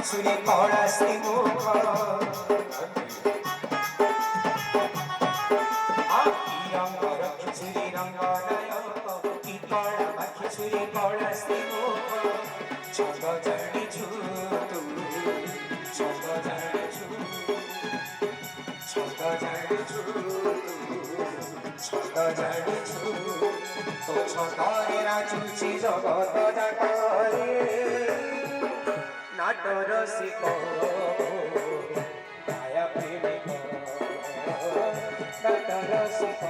Suri kora simu Irang kora kichuri ranganaya Ikara makichuri kora simu Choga jani chutu Choga jani chutu Choga jani chutu Choga jani chutu To chotare rajuchi jagata jakare নাটরসিক মায়া প্রেমিক নাটরসিক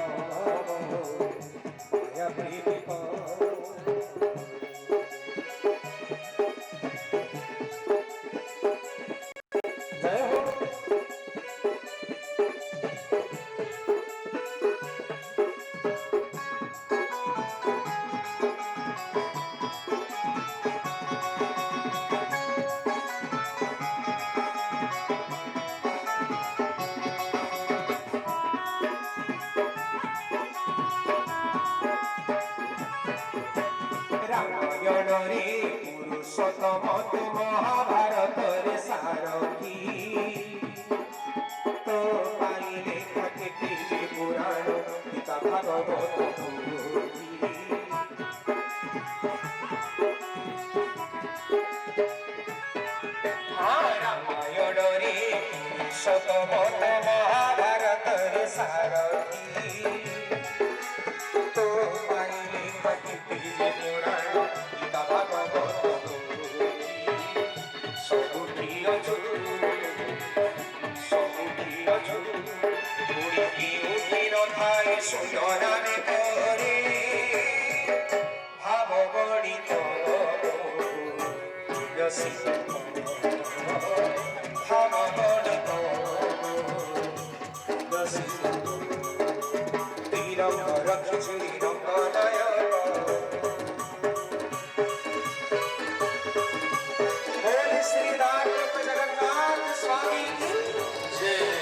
মায়া প্রেমিক জয় হো রামায়ণরে পুরুষোত্তম মহাভারতরে সারথী তো পাইলে থাকে যে পুরাণ পিতা ভাগবত রামায়ণরে পুরুষোত্তম মহাভারতরে সারথী তো পাইলে থাকে যে পুরাণ সুন্দরানে করে ভাব গণিত ভাব গণিত তিরঙ্গ খিচুড়ি রঙ্গনায় बोले श्री राम जगन्नाथ स्वामी की जय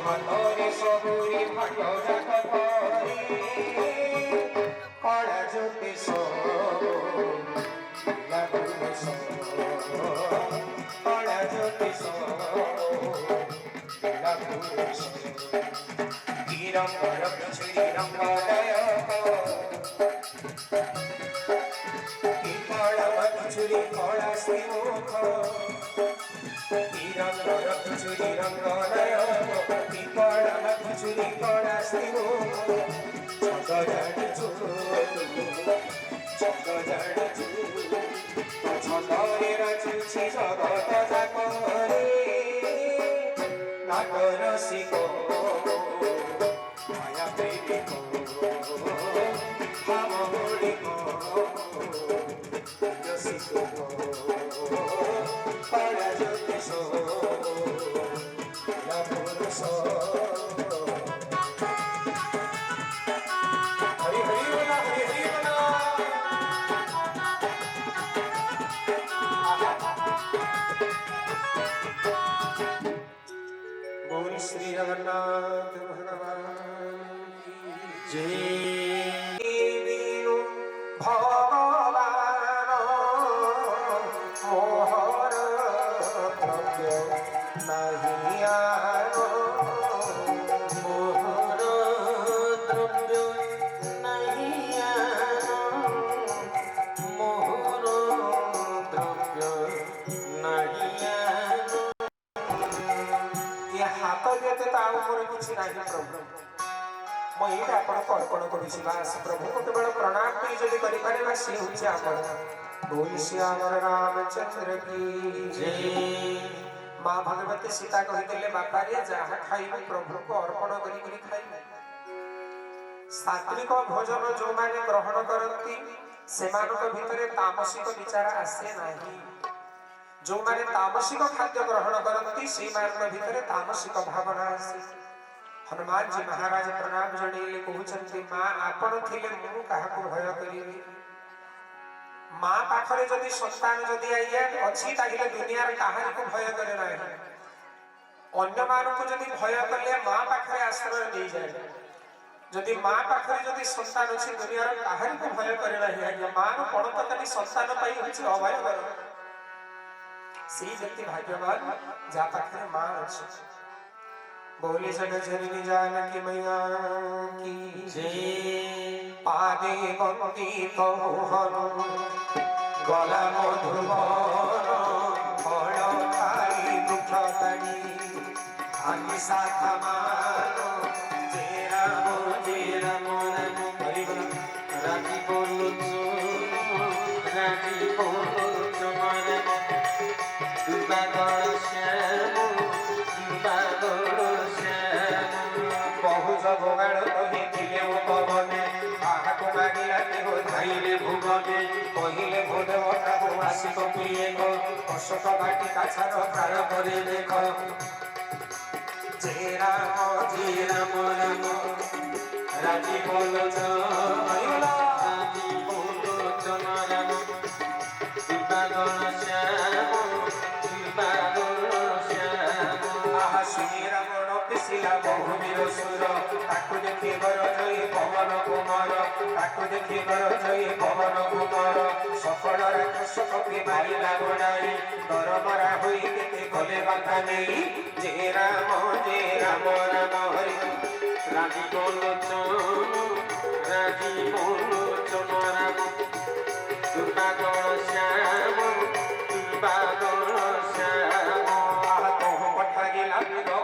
হাতরে সবুরি ভাগরা কতরে কড়া জ্যোতি কড়া জ্যোতি রঙ্গ রক্ষুরি রঙ্গলয় কড়া মধুরি কড়া শিমুখ রঙ্গ রক্ষুরি রঙ্গলয় কড়া মধুরি কড়া শিমুখ জগজানি চুরু জগজানি চুরু ছন্দরে রচুছি জগত যাকরে নাটরসিক মায়া প্রেমিক ভাবগণিক রসিক পরজ্যোতিষ পুরুষ বিনু ভগবান মোহর দ্রব্য নাহি আনো মোহর দ্রব্য নাহি আনো মোহর দ্রব্য নাহি আনো। ଏ ହାତ ବ୍ୟତୀତ ଆଉ ମୋର କିଛି ନାହିଁ ପ୍ରଭୁ। ମୁଁ ଏଇଟା ଆପଣଙ୍କୁ ଅର୍ପଣ କରୁଛି ବାସ୍ ପ୍ରଭୁଙ୍କୁ କେବଳ ପ୍ରଣାମ କରି ଯଦି କରିପାରିବା ସେ ହେଉଛି ଆମର ତୁଳସୀ ଆମର ରାମଚନ୍ଦ୍ର କି ଜୟ। ମା ଭଗବତୀ ସୀତା କହିଥିଲେ ବାପାରେ ଯାହା ଖାଇବେ ପ୍ରଭୁଙ୍କୁ ଅର୍ପଣ କରିକିରି ଖାଇବେ। ସାତ୍ବିକ ଭୋଜନ ଯେଉଁମାନେ ଗ୍ରହଣ କରନ୍ତି ସେମାନଙ୍କ ଭିତରେ ତାମସିକ ବିଚାର ଆସେ ନାହିଁ। ଯେଉଁମାନେ ତାମସିକ ଖାଦ୍ୟ ଗ୍ରହଣ କରନ୍ତି ସେଇମାନଙ୍କ ଭିତରେ ତାମସିକ ଭାବନା ଆସେ। ହନୁମାନଜୀ ମହାରାଜ ପ୍ରଣାମ ଜଣେଇଲେ କହୁଛନ୍ତି ମା ଆପଣ ଥିଲେ ମୁଁ କାହାକୁ ଭୟ କରିବି। ମା ପାଖରେ ଯଦି ସନ୍ତାନ ଯଦି ଆଜ୍ଞା ଅଛି ତାହେଲେ ଦୁନିଆର କାହାରିକୁ ଭୟ କରେ ନାହିଁ। ଅନ୍ୟମାନଙ୍କୁ ଯଦି ଭୟ କଲେ ମା ପାଖରେ ଆଶ୍ରୟ ନେଇଯାଏ। ଯଦି ମା ପାଖରେ ଯଦି ସନ୍ତାନ ଅଛି ଦୁନିଆର କାହାରିକୁ ଭୟ କରେ ନାହିଁ ଆଜ୍ଞା। ମାର ପଣତକାରୀ ସନ୍ତାନ ପାଇଁ ହେଉଛି ଅଭୟକର। ସେଇ ବ୍ୟକ୍ତି ଭାଗ୍ୟବାନ ଯାହା ପାଖରେ ମା ଅଛି। बोले जग जननी जानकी मैया की जय। पादे बंदी तो हनु गला मधुबन फल खाई दुख तड़ी आनि साथा मानो जय राम राम हरि बोल। राजी बोलो राजी बोलो तुम्हारे बादल श्याम बादल श्याम। बहु जगवाण कहिथिले उपवने काहाकु मागिला देव धाइले भुवने कहिले भोदेव ठाकु आसिक प्रियेक अशोक बाटी काछार प्राण करे देख जय राम राम राजी बोलो राजी बोलो तुम्हारा बादल श्याम बादल श्याम। आहा सुनी रावण पिसिला बहुवीर सुर ताकु देखि गर जय पवन कुमार ताकु देखि गर जय पवन कुमार सफल राक्षस कपि मारिला गोडाई दरमरा होई केते गले बाधा नेई जय राम राम हरि राजी बोलो राजी बोलो तुम्हारा बादल श्याम बादल श्याम।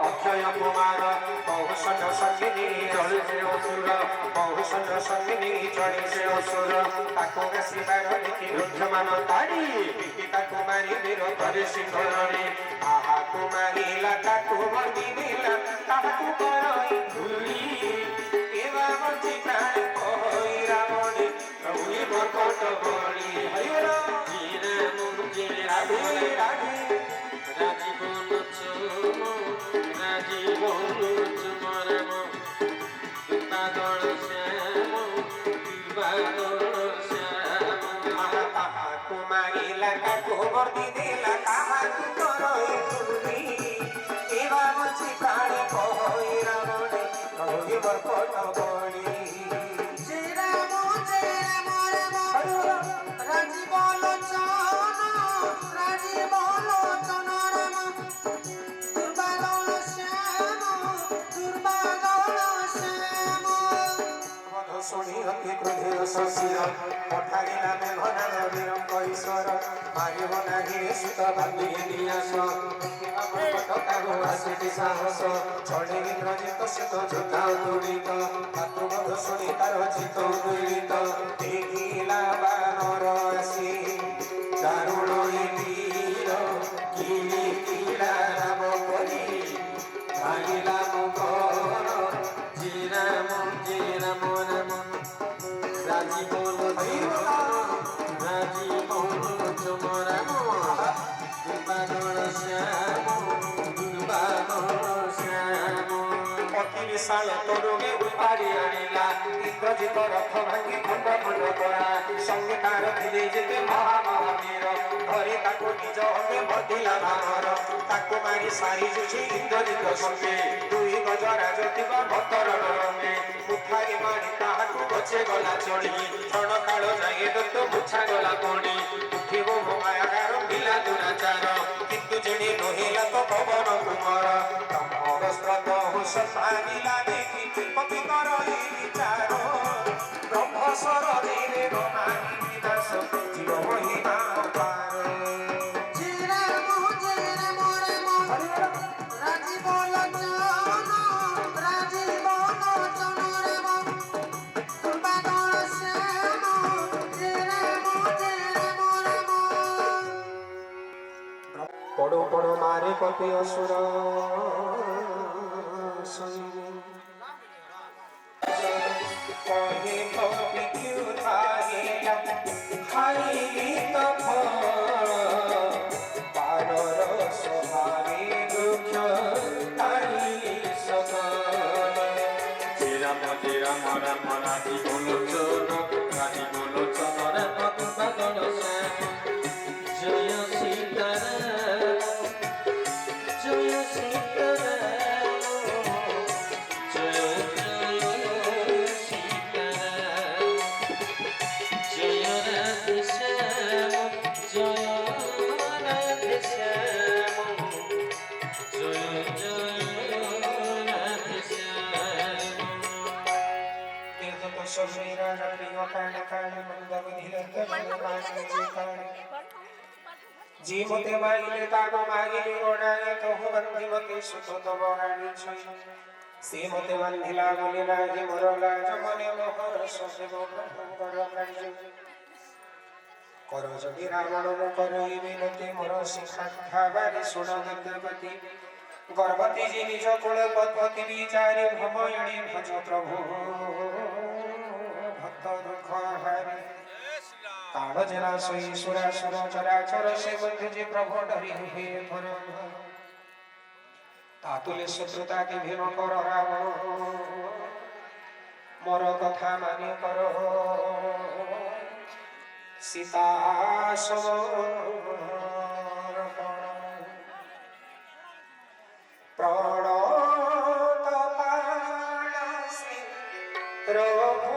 अक्षय कुमार बहुषण सखिनी चले से असुर बहुषण सखिनी चले से असुर ताको गासिबार देखि रुद्रमान ताड़ी पिता कुमारी वीर करे सिंहरणी आहा कुमारीला ताको बंदी दिला ताको करई धुली एवा मति प्राण कोई रावणी प्रभुई बरकत बणी हरिओ राधे राधे राजी बोलो राजी बोलो तुम्हारा बादल श्याम बादल श्याम। कुमारी लगा गोबर दी देला कहा तू करई तुली एवा मछि प्राणी कोई रावणी कहोई बरकत बणी जय राम राजी बोलो राजी बोलो राम दुर्बादल श्याम दुर्बादल श्याम। मधु शुणी अति क्रोधे शशिर पठाइला मेघना वीरंग ईश्वर मारिब नाही सुत बांधी दियास आसिति साहस छड़े इंद्रजित सित जोता तुड़ित मातृ मधु शुणी तार चित उदीरित देखिला बानर आसी दारुण तीर किलिकिला राम परी भागिला मुखर जय राम राम राजी बोलो राजी बोलो तुम्हारा बादल श्याम बादल श्याम। अति विशाल तरुगे उपाड़ी आनिला इंद्रजित रथ भांगी खंड खंड करा संगे तार धिरे जेते महावीर धरे ताको निज अंगे बधिला भार ताको मारी सारी जुझी इंद्रजित संगे दुई गज राजतिक भतर रंगे मुखारी मारी পছে গলা চড়ি ক্ষণ কাল যাগে দত্ত মুছা গলা পড়ি উঠিব মায়াগার পিলা দুরাচার কিন্তু যিনি নহিলা তো পবন কুমার ব্রহ্মবস্ত্রত হুস পানিলা দেখি পবিতর এই বিচার ব্রহ্মস্বর দিলে রমানি বিনাশ জীব মহিমা পার পড়ো পড়ো মারে কপি অসুর কহে কপি কিউ ধারিলা খাইলি তো পারর স্বভাবে দুঃখ তাড়িলি সকল রাম রাম রাজি বলোচন রাম পদ্মাদল শ্যাম জয় সীতারাম জয় সীতারাম জয় জয় সীতারাম জয় রাধে শ্যাম জয় রাধে শ্যাম জয় জয় রাধে শ্যাম তীর্থ সবীরা প্রিয় কালে কালে মন্দ বুধিলন্ত কালে जी मते मागिले तागो मागिले गोणाए तहु बंधि मते सुत तब गाणी छई से मते बंधिला बोले लागे मोर लाज मने मोहर सदेव ब्रह्मकर कार्य कर जदि रावण मु करई बिनती मोर शिखा खाबारे सुन गंधपति गर्भवती जी निज कुल पद्मति विचारे भमयणी भज प्रभु भक्त दुख हारे काल जना सोई सुरा सुर चराचर से बंधु जी प्रभु डरी हे थर तातुले शत्रुता के भीम कर रावण मोर कथा मानि कर सीता समर्पण प्रणत पाणसी रघु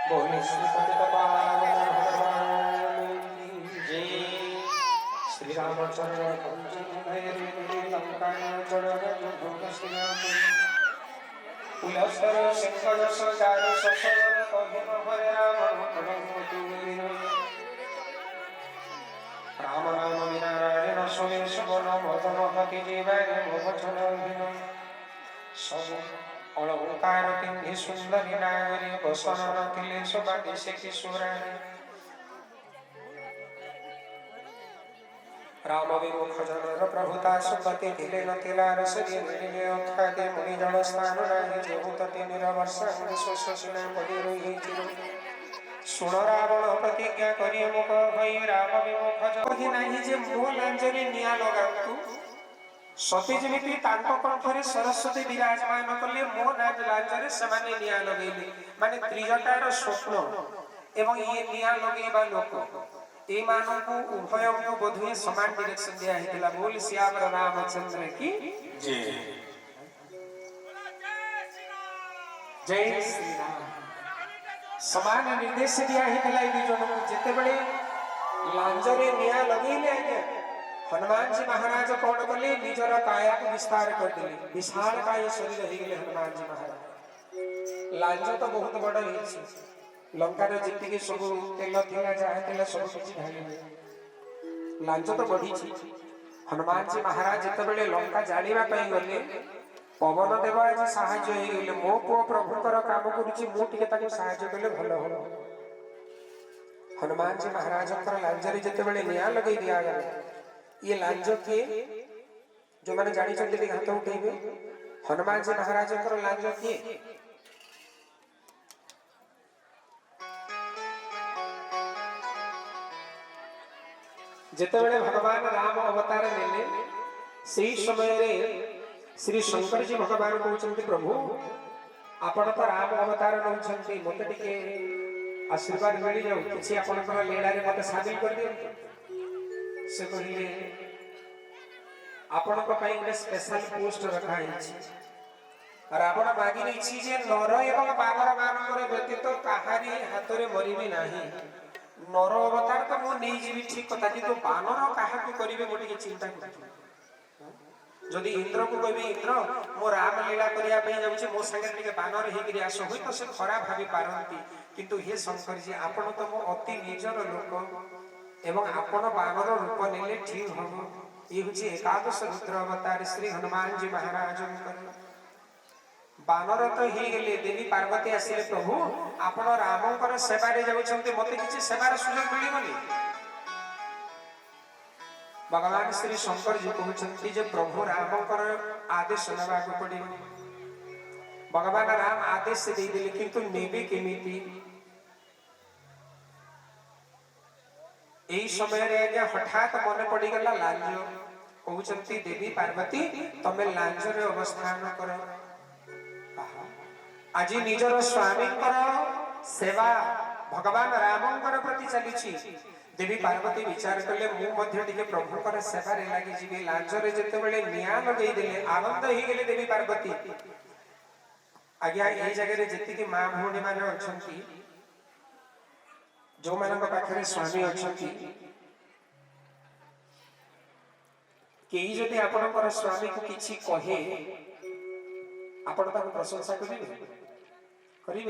बोले श्रीपति श्री रामचंद्र पुलस्तर सिंहन सचार ससर कहिन हरे राम राम नाम बिना नारायण सोए सुवन मदन हति जीवारे मोहन सब अलंकार पिंधि सुंदरी नागरी बसन नथिले सुबाटी से किशोराणी राम विमुख जनर प्रभुता सुपति धिले नथिला रसरी मिलिले अख्याते मुनि जन स्थान नाही जेहु तति निरवर्षा शोषसिना पड़ी रही चिर सुन रावण प्रतिज्ञा करी मुख भई राम विमुख कहि नाही जे मो लांजरे निया लगांतु सती जेमिति तांको कंठरे सरस्वती विराजमान कले मो लांजरे समाने निया लगेले माने त्रिजटार स्वप्न एवं ये निया लगेबा लोक ए मानव को उभय को बोधुए समान डायरेक्शन दिया है बोल श्याम रामचंद्र की जय जय श्री राम समान निर्देश दिया जितेबले लांजरे निया लगेले आज्ञा हनुमान जी महाराज कौन कले निजर काया को विस्तार कर दिले विशाल काय शरीर हो गले हनुमान जी महाराज लांज तो बहुत बड़ है लंकार जी सब तेल थिला जहाँ थिला सब किछि ढाली लांज तो बढ़ी हनुमान जी महाराज जितेबले लंका जालिबा पई गले पवन देव आज साहाय्य हो गले मो पुओ प्रभुकर काम करुछि मु टिके ताको साहाय्य कले भलो हो हनुमान जी महाराज लांजरे जितेबले निया लगे दिया गला ये लांज किए जो मैंने जानी चलते हाथ उठेबे हनुमान जी महाराज लांज किए जितेबले भगवान राम अवतार नेले सही समय रे श्री शंकर जी भगवान कहते प्रभु आपण तो राम अवतार नौछंती मते टिके आशीर्वाद मिल जाऊ किछि आपनकर लीला रे मते शामिल कर दियो से कहिले आपनक पई एक स्पेशल पोस्ट रखा है और आपण मागिनी छी जे नर एवं बानर मानकर व्यतीत काहारी हाथ रे मरिबी नाही नर अवतार तो मु नहीं जीवी ठीक कथा कि तो बानर काहा को करिवे मोटी चिंता करथि जदि इंद्र को कहबी इंद्र मो राम लीला करिया पे जाउछे मो संगे टिके बानर हे गिरी आसो होई तो से खराब भाबी पारंती किंतु हे शंकर जी आपण तो मो अति निजर लोक एवं आपण बानर रूप नेले ठीक हबो ये हुची एकादश रुद्र अवतार श्री हनुमान जी महाराज बानर तो ही गले देवी पार्वती आसिले प्रभु आपण रामकर सेवा रे जाउछन्ते मते किछि सेवार सुयोग मिलिबनी भगवान श्री शंकर जी कहते जे प्रभु रामकर आदेश नवा को पड़ी भगवान राम आदेश दे दिले किंतु नेबे केमिति एई समय रे आज्ञा हठात मन पड़ी गला लांज कहउचंती देवी पार्वती तमे लांज रे अवस्थान करो आज निजर स्वामी सेवा भगवान रामकर प्रति चली देवी पार्वती विचार कले मु मध्य टिके प्रभुकर सेवा रे लागि जिबे लांजरे जतेबेले निया लगेई देले आनंद ही गेले देवी पार्वती आज्ञा ए जगह रे जति कि मां भौणी माने अछंती जो मानक पाखरे स्वामी अछंती केई जदि आपनकर स्वामी को किछि कहे आपण ताको प्रशंसा करिवे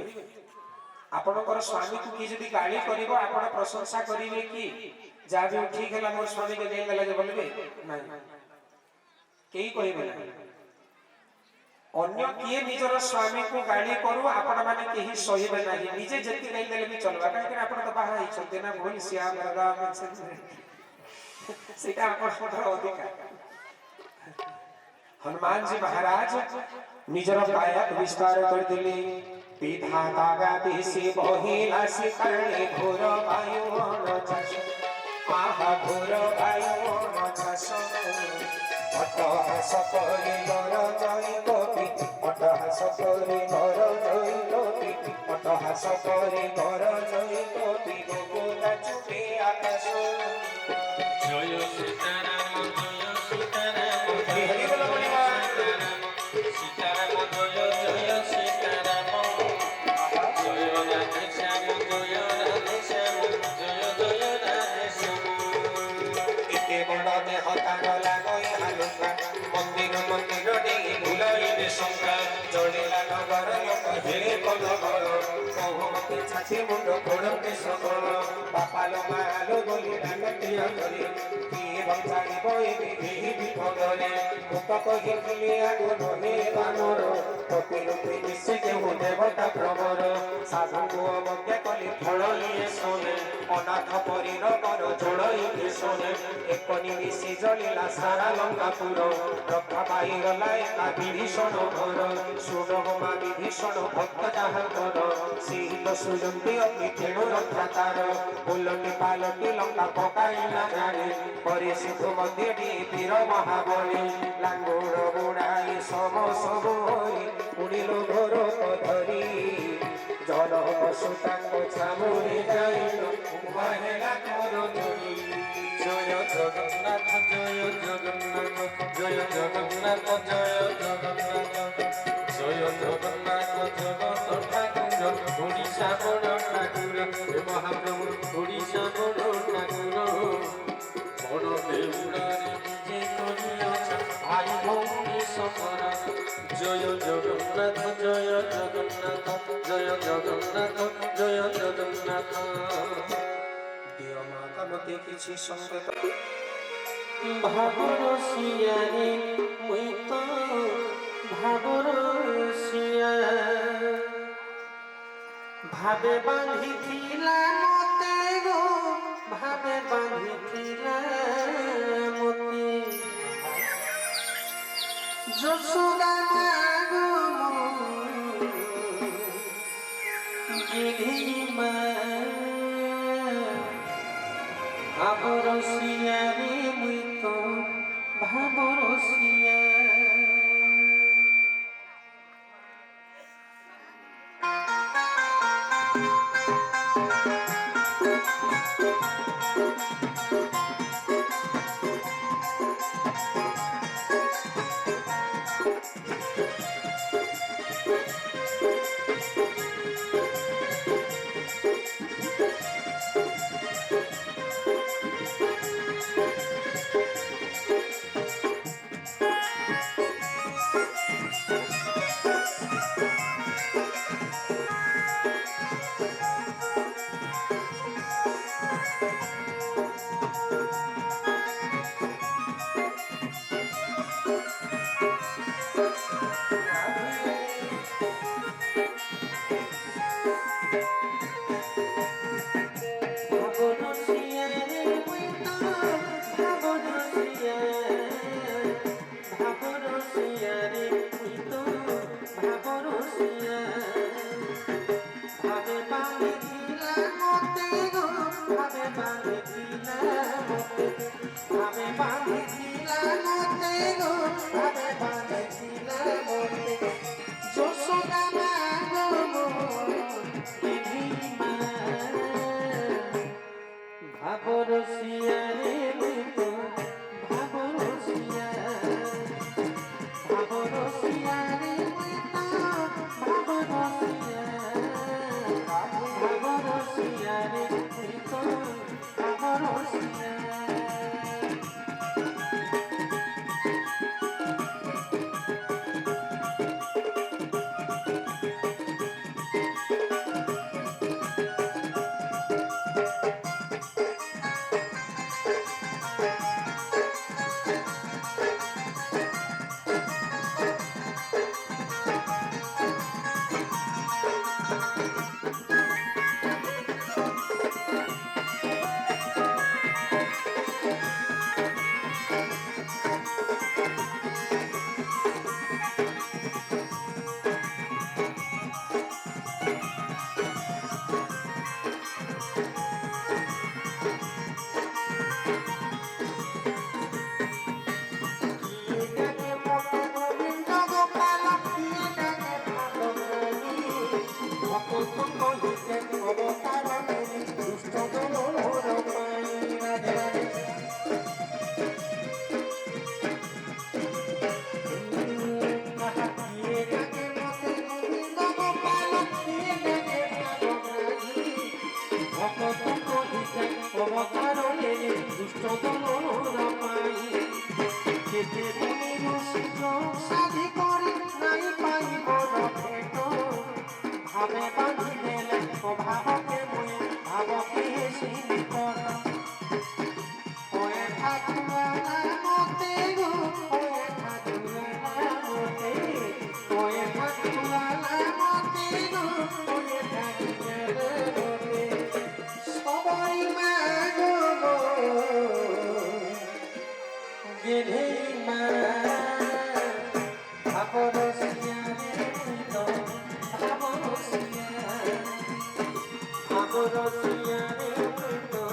आपनकर स्वामी को किए जदि गाली करिवो आपण प्रशंसा करिवे कि जा भी ठीक हैला मोर स्वामी के देल लगे बोलबे नहीं केई कहिबे नहीं अन्य किए निजर स्वामी को गाली करू आपण माने केही सहिबे नाही निजे जति नहीं देले भी चलबा काहे कि आपण तो बाहर ही चलते ना भूल सिया मरदा सेटा आपण छोटर अधिकार हनुमान जी महाराज निजर काया विस्तार कर दिले विधाता गाति से बहिला से करणे घोर वायु नछस आहा घोर वायु नछस अटहास करे नर जय कपि अटहास करे नर जय कपि अटहास करे नर जय कपि गोकुल चुपे आकाश जय सीताराम छाती मुंड घोड़ते सकल बापालो मालो बोली डाकटिया करे किए बंचाई बोए एही विपदले मुक्त कहिले आगो नहे बानर कपिलुपि मिसे के हो देवता प्रवर साधु को अवज्ञा कली फल लिए सोने अनाथ परि नगर जोड़ई सोने एकनी मिसी जलिला सारा लंकापुर रक्षा पाई गला एका विभीषण घर सुनो मा विभीषण भक्त जहाँ कर सीत सुजंती अग्नि तेणु रक्षा तार बोलटी पालटी लंका पकाइला जाने करे सिंधु मध्य वीर महाबली लांगोड़ बुड़ाई सब सब उड़िलो घोर धरी जनम सुतांग छामुरे जाइल उभहेला तोर धरी जय जगन्नाथ जय जगन्नाथ जय जगन्नाथ जय जगन्नाथ जय जगन्नाथ जगत ठाकुर ओडिशा बड़ ওড়িশা বড় ঠাকুর বড় দেউড়ারে নিজে করিয়াছ ভাই ভৌমি সকল জয় জগন্নাথ জয় জগন্নাথ জয় জগন্নাথ জয় জগন্নাথ দিও মাতা মতে কিছু সংকেত ভাবরসিয়ারে মুই তো ভাবরসিয়া ভাবে বাঁধিଥିଲା মতে গো ভাবে বাঁধিଥିଲା মতে যশোদা গো গিরিমা ভাবরসিয়ারে মুই তো ভাবরসিয়া ভাবরসিয়ারে মুই তো ভাবরসিয়া ভাবরসিয়ারে মুই তো ভাবরসিয়া ভাবরসিয়ারে মুই তো ভাবরসিয়া ভাবে বাঁধি দেলে ভাবকে মুই ভাবকে শিল্প ওয়ে ঠাকুরা মতে গো ওয়ে ঠাকুরা মতে ওয়ে ঠাকুরা মতে গো ওয়ে ঠাকুরা মতে সবাই মা গো গেলে মা ভাবরসিয়া রে তো ভাবরসিয়া ভাবরসিয়া রে তো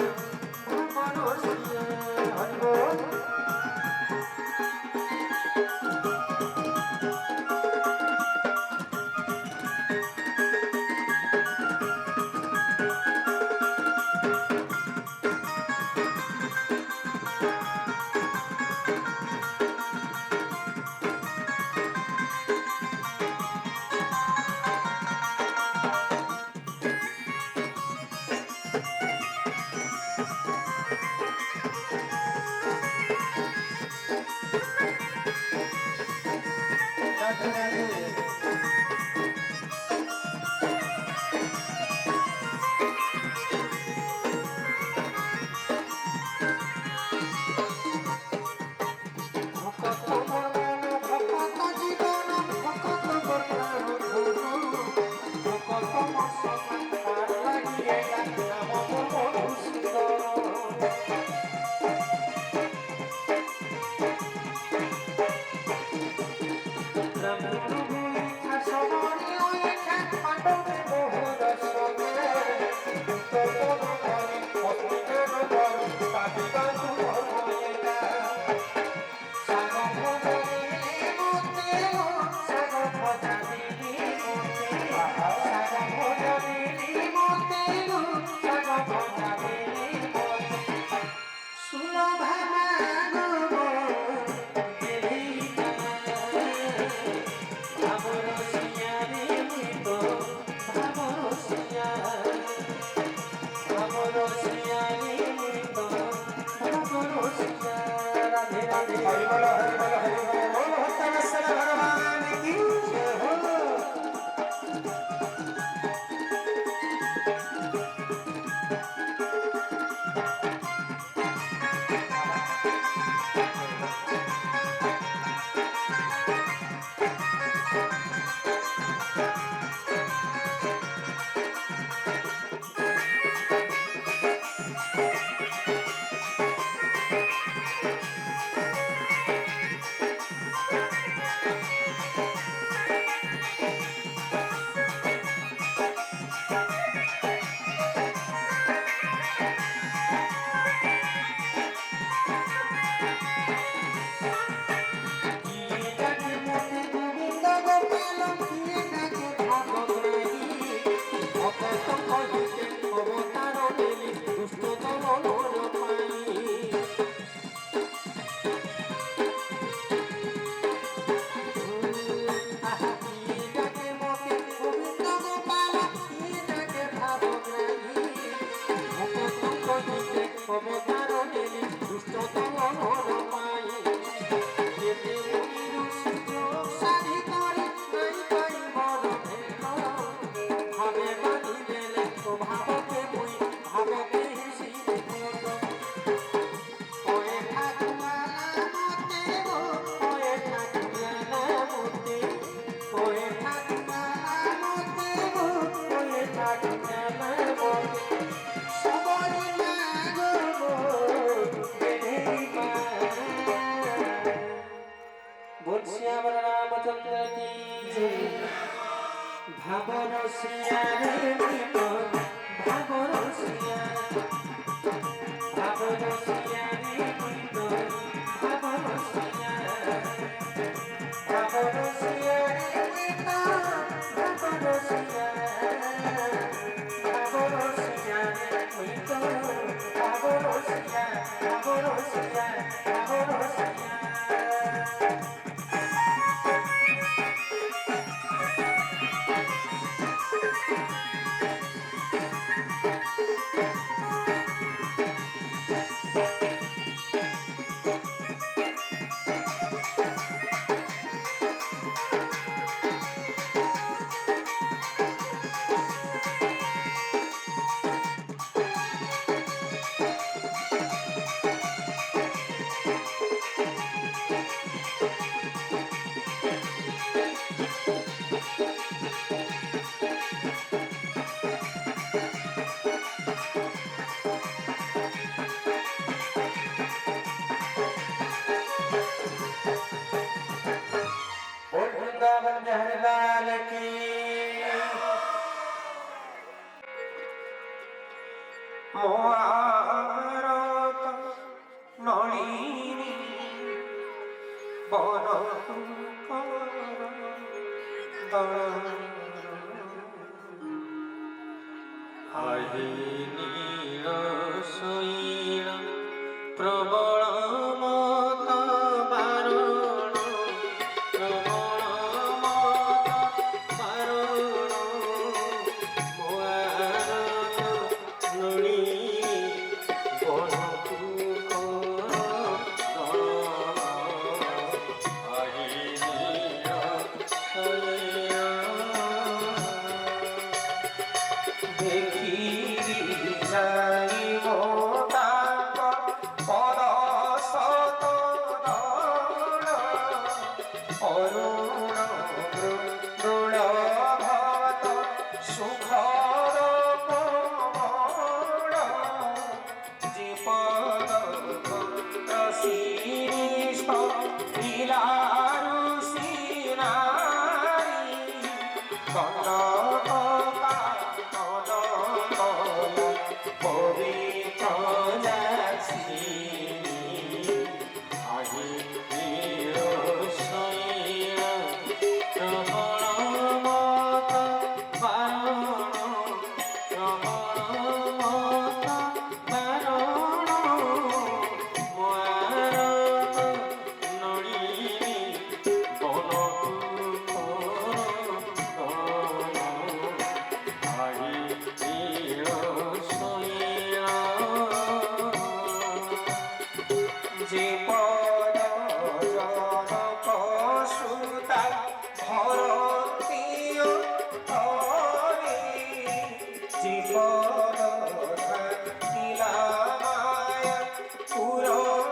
রসিয়া রে মুই তো ভাব রসিয়া রে মুই তো ভাব রসিয়া রে মুই তো ভাব রসিয়া রে মুই তো ভাব রসিয়া वृंदावन जहरलाल की মোয়ারত নলিনী বন আহিনীর শৈল প্রবল মত বারণ প্রবল মত বারণ মোয়ারত নলিনী বনকু আহিনীর শৈল দেখি যাই মোতাক পদ সত অরুণ মৃদুল ভত সুখর কোমল জীবন শীর্ষ লীলারু সিনারি কনকা পবিত্র যাচ্ছি আহিনীর শৈল প্রবল মত বারণ প্রবল মত বারণ মোয়ারত নলিনী বনকু আহিনীর শৈল যে পদ জনক সুতা ভরতীয় হরে যে পদ থাকিলা মায়া পুরব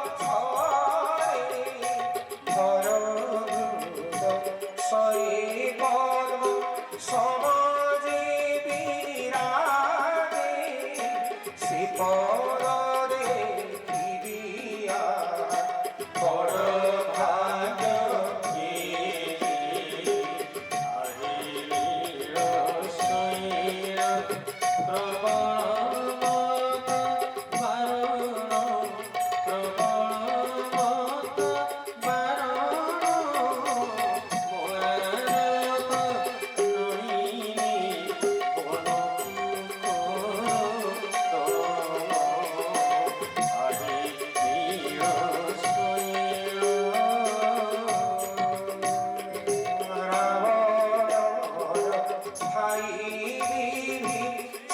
পথরে ধরভূত সয়ে কর্ম সমাজে বিরাজে সে পদরে ফিরিয়া বড় ভাগ্য আহিনীর শৈল প্রবল মত বারণ প্রবল মত বারণ মোয়ারত নলিনী বনকু আহিনীর শৈল ভাই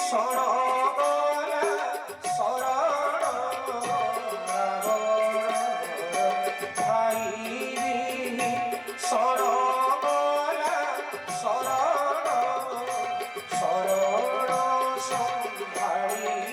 শরণগলা শরণ ভাই শরণগলা শরণ শরণ সম্ভাড়ি